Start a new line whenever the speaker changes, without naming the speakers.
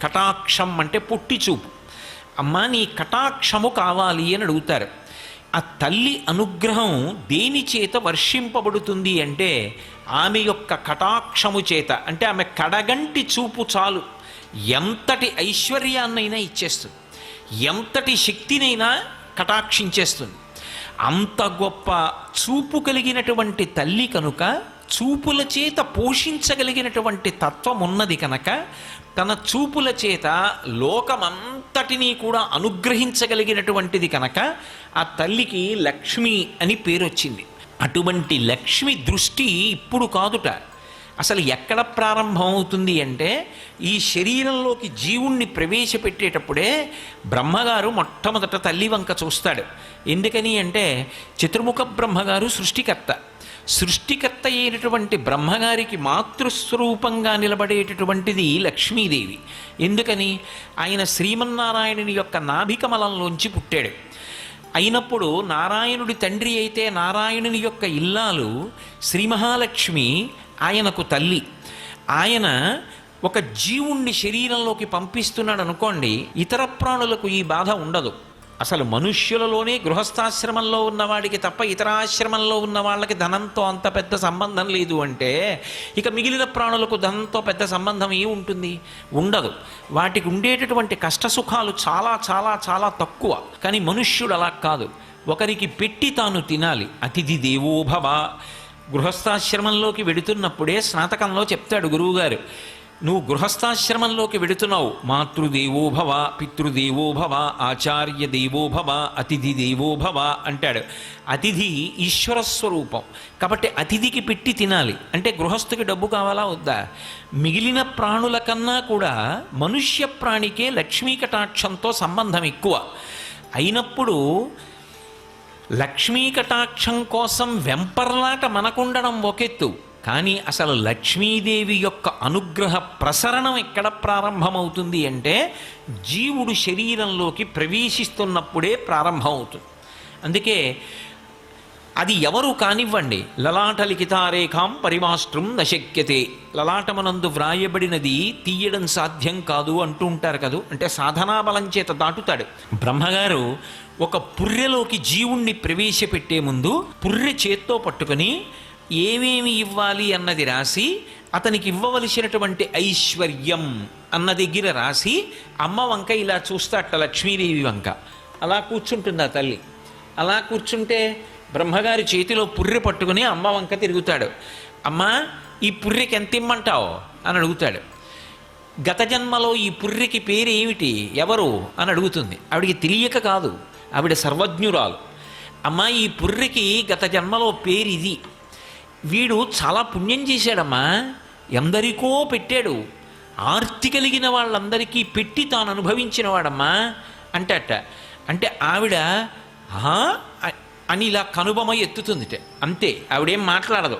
కటాక్షం అంటే పొట్టి చూపు. అమ్మ నీ కటాక్షము కావాలి అని అడుగుతారు. ఆ తల్లి అనుగ్రహం దేని చేత వర్షింపబడుతుంది అంటే ఆమె యొక్క కటాక్షము చేత. అంటే ఆమె కడగంటి చూపు చాలు ఎంతటి ఐశ్వర్యాన్నైనా ఇచ్చేస్తుంది, ఎంతటి శక్తినైనా కటాక్షించేస్తుంది. అంత గొప్ప చూపు కలిగినటువంటి తల్లి కనుక, చూపుల చేత పోషించగలిగినటువంటి తత్వం ఉన్నది కనుక, తన చూపుల చేత లోకమంతటినీ కూడా అనుగ్రహించగలిగినటువంటిది కనుక ఆ తల్లికి లక్ష్మి అని పేరు వచ్చింది. అటువంటి లక్ష్మి దృష్టి ఇప్పుడు కాదుట, అసలు ఎక్కడ ప్రారంభం అవుతుంది అంటే ఈ శరీరంలోకి జీవుణ్ణి ప్రవేశపెట్టేటప్పుడే బ్రహ్మగారు మొట్టమొదట తల్లి వంక చూస్తాడు. ఎందుకని అంటే చతుర్ముఖ బ్రహ్మగారు సృష్టికర్త. సృష్టికర్త అయినటువంటి బ్రహ్మగారికి మాతృస్వరూపంగా నిలబడేటటువంటిది లక్ష్మీదేవి. ఎందుకని ఆయన శ్రీమన్నారాయణుని యొక్క నాభికమలంలోంచి పుట్టాడు. అయినప్పుడు నారాయణుడి తండ్రి అయితే నారాయణుని యొక్క ఇల్లాలు శ్రీ మహాలక్ష్మి ఆయనకు తల్లి. ఆయన ఒక జీవుణ్ణి శరీరంలోకి పంపిస్తున్నాడు అనుకోండి, ఇతర ప్రాణులకు ఈ బాధ ఉండదు. అసలు మనుష్యులలోనే గృహస్థాశ్రమంలో ఉన్నవాడికి తప్ప ఇతర ఆశ్రమంలో ఉన్న వాళ్ళకి ధనంతో అంత పెద్ద సంబంధం లేదు అంటే ఇక మిగిలిన ప్రాణులకు ధనంతో పెద్ద సంబంధం ఏముంటుంది? ఉండదు. వాటికి ఉండేటటువంటి కష్టసుఖాలు చాలా చాలా చాలా తక్కువ. కానీ మనుష్యుడు అలా కాదు, ఒకరికి పెట్టి తాను తినాలి. అతిథి దేవోభవ. గృహస్థాశ్రమంలోకి వెడుతున్నప్పుడే స్నాతకంలో చెప్తాడు గురువుగారు, నువ్వు గృహస్థాశ్రమంలోకి వెడుతున్నావు, మాతృదేవోభవ, పితృదేవోభవ, ఆచార్య దేవోభవ, అతిథి దేవోభవ అంటాడు. అతిథి ఈశ్వర స్వరూపం కాబట్టి అతిథికి పెట్టి తినాలి. అంటే గృహస్థుకి డబ్బు కావాలా వద్దా? మిగిలిన ప్రాణుల కన్నా కూడా మనుష్య ప్రాణికే లక్ష్మీ కటాక్షంతో సంబంధం ఎక్కువ. అయినప్పుడు లక్ష్మీ కటాక్షం కోసం వెంపర్లాట మనకుండడం ఒకెత్తు, కానీ అసలు లక్ష్మీదేవి యొక్క అనుగ్రహ ప్రసరణం ఎక్కడ ప్రారంభమవుతుంది అంటే జీవుడు శరీరంలోకి ప్రవేశిస్తున్నప్పుడే ప్రారంభమవుతుంది. అందుకే అది ఎవరు కానివ్వండి, లలాట లిఖితారేఖాం పరిమాష్ట్రం నశక్యతే, లలాటమనందు వ్రాయబడినది తీయడం సాధ్యం కాదు అంటూ ఉంటారు కదూ. అంటే సాధనా బలం చేత దాటుతాడు. బ్రహ్మగారు ఒక పుర్రెలోకి జీవుణ్ణి ప్రవేశపెట్టే ముందు పుర్రె చేత్తో పట్టుకొని ఏమేమి ఇవ్వాలి అన్నది రాసి, అతనికి ఇవ్వవలసినటువంటి ఐశ్వర్యం అన్న దగ్గర రాసి అమ్మ వంక ఇలా చూస్తాట, లక్ష్మీదేవి వంక. అలా కూర్చుంటుంది ఆ తల్లి. అలా కూర్చుంటే బ్రహ్మగారి చేతిలో పుర్రె పట్టుకుని అమ్మ వంక తిరుగుతాడు. అమ్మ ఈ పుర్రెకి ఎంత ఇమ్మంటావు అని అడుగుతాడు. గత జన్మలో ఈ పుర్రెకి పేరు ఏమిటి, ఎవరు అని అడుగుతుంది. ఆవిడికి తెలియక కాదు, ఆవిడ సర్వజ్ఞురాలు. అమ్మ ఈ పుర్రెకి గత జన్మలో పేరు ఇది, వీడు చాలా పుణ్యం చేశాడమ్మా, ఎందరికో పెట్టాడు, ఆర్తి కలిగిన వాళ్ళందరికీ పెట్టి తాను అనుభవించిన వాడమ్మా అంటట. అంటే ఆవిడ అని ఇలా కనుబొమ ఎత్తుతుందిట, అంతే, ఆవిడేం మాట్లాడదు.